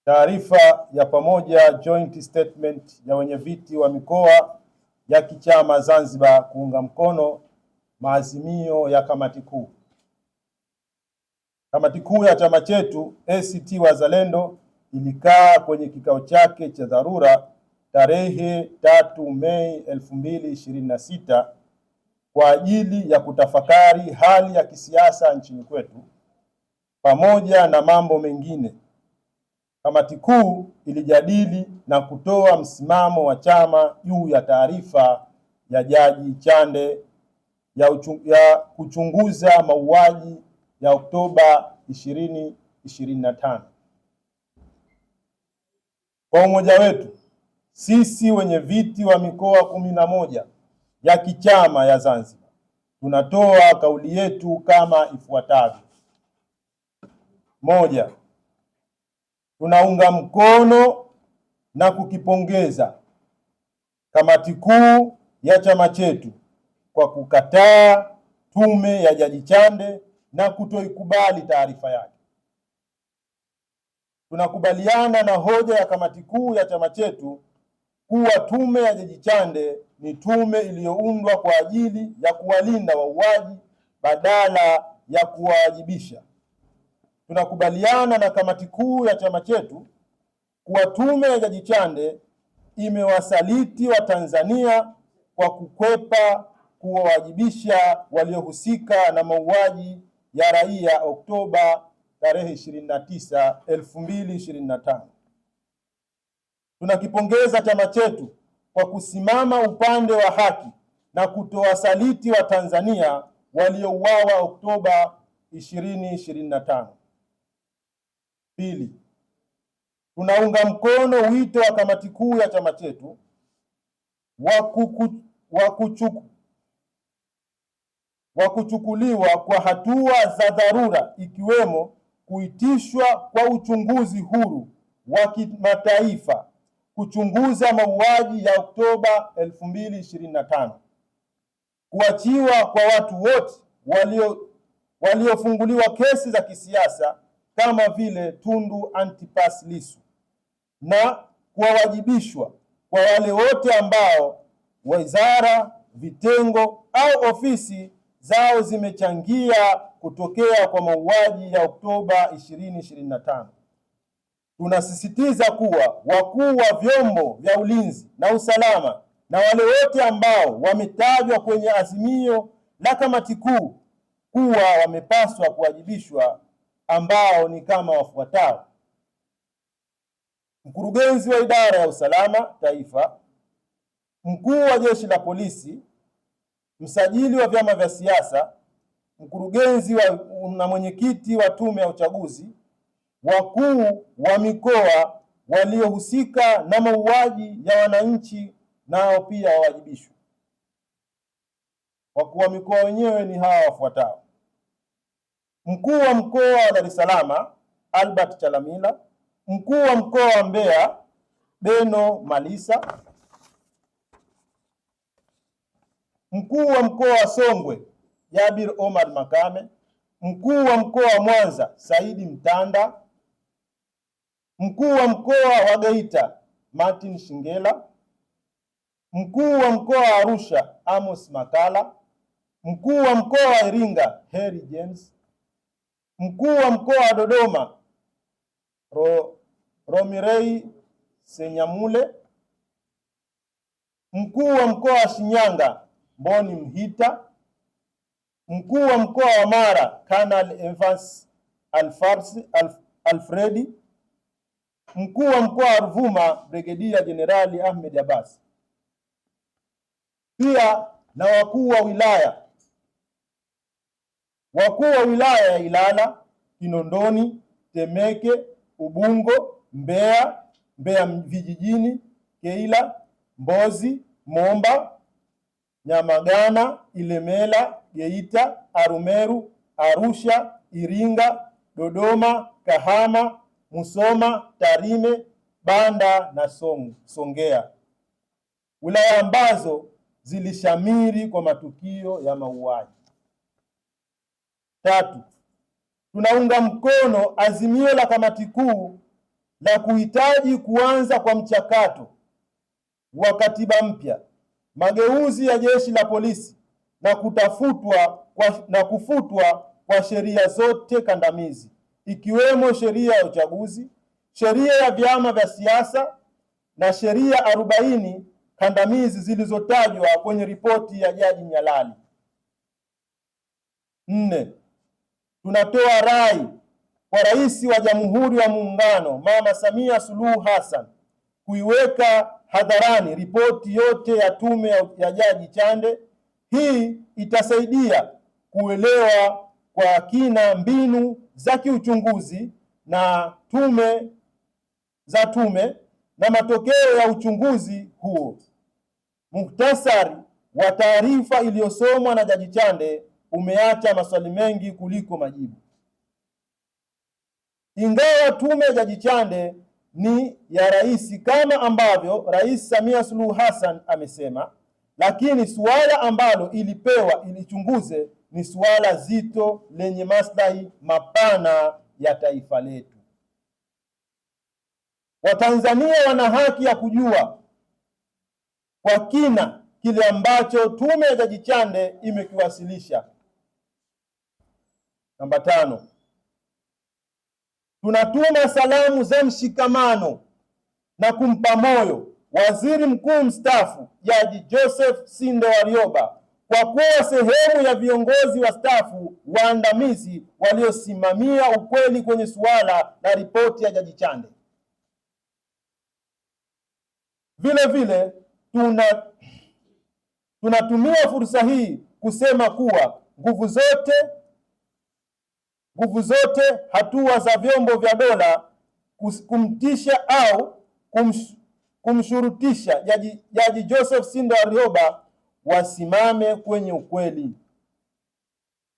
Taarifa ya pamoja joint statement ya wenyeviti wa mikoa ya kichama Zanzibar kuunga mkono maazimio ya kamati kuu. Kamati kuu ya chama chetu ACT Wazalendo ilikaa kwenye kikao chake cha dharura tarehe 3 Mei 2026 kwa ajili ya kutafakari hali ya kisiasa nchini kwetu pamoja na mambo mengine. Kamati kuu ilijadili na kutoa msimamo wa chama juu ya taarifa ya Jaji Chande ya kuchunguza mauaji ya Oktoba 2025. Kwa umoja wetu, sisi wenyeviti wa mikoa 11 ya kichama ya Zanzibar tunatoa kauli yetu kama ifuatavyo. Moja, tunaunga mkono na kukipongeza kamati kuu ya chama chetu kwa kukataa tume ya Jaji Chande na kutoikubali taarifa yake. Tunakubaliana na hoja ya kamati kuu ya chama chetu kuwa tume ya Jaji Chande ni tume iliyoundwa kwa ajili ya kuwalinda wauaji badala ya kuwawajibisha. Tunakubaliana na kamati kuu ya chama chetu kuwa tume ya Jaji Chande imewasaliti Watanzania kwa kukwepa kuwawajibisha waliohusika na mauaji ya raia Oktoba tarehe 29, 2025. Tunakipongeza chama chetu kwa kusimama upande wa haki na kutowasaliti Watanzania waliouawa Oktoba 2025. Pili, tunaunga mkono wito wa kamati kuu ya chama chetu wa kuchukuliwa kwa hatua za dharura ikiwemo kuitishwa kwa uchunguzi huru wa kimataifa kuchunguza mauaji ya Oktoba 2025, kuachiwa kwa watu wote waliofunguliwa kesi za kisiasa kama vile Tundu Antipas Lissu na kuwawajibishwa kwa wale wote ambao wizara, vitengo au ofisi zao zimechangia kutokea kwa mauaji ya Oktoba 2025. Tunasisitiza kuwa wakuu wa vyombo vya ulinzi na usalama na wale wote ambao wametajwa kwenye azimio la kamati kuu kuwa wamepaswa kuwajibishwa, ambao ni kama wafuatao: mkurugenzi wa idara ya usalama taifa, mkuu wa jeshi la polisi, msajili wa vyama vya siasa, mkurugenzi na mwenyekiti wa tume ya uchaguzi, wakuu wa mikoa waliohusika na mauaji ya wananchi nao pia wawajibishwe. Wakuu wa mikoa wenyewe ni hawa wafuatao: mkuu wa mkoa wa Dar es Salaam Albert Chalamila, mkuu wa mkoa wa Mbeya Beno Malisa, mkuu wa mkoa wa Songwe Jabir Omar Makame, mkuu wa mkoa wa Mwanza Saidi Mtanda, mkuu wa mkoa wa Geita Martin Shingela, mkuu wa mkoa wa Arusha Amos Makala, mkuu wa mkoa wa Iringa Harry James, mkuu wa mkoa wa Dodoma Romirei Senyamule, mkuu wa mkoa wa Shinyanga Mboni Mhita, mkuu wa mkoa wa Mara Kanali Evans Alfredi, mkuu wa mkoa wa Ruvuma Brigedia Jenerali Ahmed Abbas. Pia na wakuu wa wilaya. Wakuu wa wilaya ya Ilala, Kinondoni, Temeke, Ubungo, Mbeya vijijini, Keila, Mbozi, Momba, Nyamagana, Ilemela, Geita, Arumeru, Arusha, Iringa, Dodoma, Kahama, Musoma, Tarime, Banda na Songea, wilaya ambazo zilishamiri kwa matukio ya mauaji. Tatu, tunaunga mkono azimio la kamati kuu la kuhitaji kuanza kwa mchakato wa katiba mpya, mageuzi ya jeshi la polisi na kufutwa kwa sheria zote kandamizi ikiwemo sheria ya uchaguzi, sheria ya vyama vya siasa na sheria 40 kandamizi zilizotajwa kwenye ripoti ya Jaji Nyalali. 4. Tunatoa rai kwa Rais wa Jamhuri ya Muungano Mama Samia Suluhu Hassan kuiweka hadharani ripoti yote ya tume ya Jaji Chande. Hii itasaidia kuelewa kwa kina mbinu za kiuchunguzi na tume na matokeo ya uchunguzi huo. Muhtasari wa taarifa iliyosomwa na Jaji Chande umeacha maswali mengi kuliko majibu. Ingawa tume ya Jaji Chande ni ya rais kama ambavyo Rais Samia Suluhu Hassan amesema, lakini suala ambalo ilipewa ilichunguze ni suala zito lenye maslahi mapana ya taifa letu. Watanzania wana haki ya kujua kwa kina kile ambacho tume ya Jaji Chande imekiwasilisha. Namba 5. Tunatuma salamu za mshikamano na kumpa moyo Waziri Mkuu mstaafu Jaji Joseph Sinde Warioba kwa kuwa sehemu ya viongozi wastaafu waandamizi waliosimamia ukweli kwenye suala la ripoti ya Jaji Chande. Vile vile tunatumia fursa hii kusema kuwa nguvu zote hatua za vyombo vya dola kumtisha au kumshurutisha Jaji Joseph Sinde Warioba wasimame kwenye ukweli.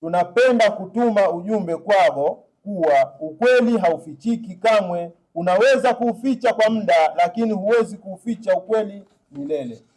Tunapenda kutuma ujumbe kwao kuwa ukweli haufichiki kamwe. Unaweza kuuficha kwa muda, lakini huwezi kuuficha ukweli milele.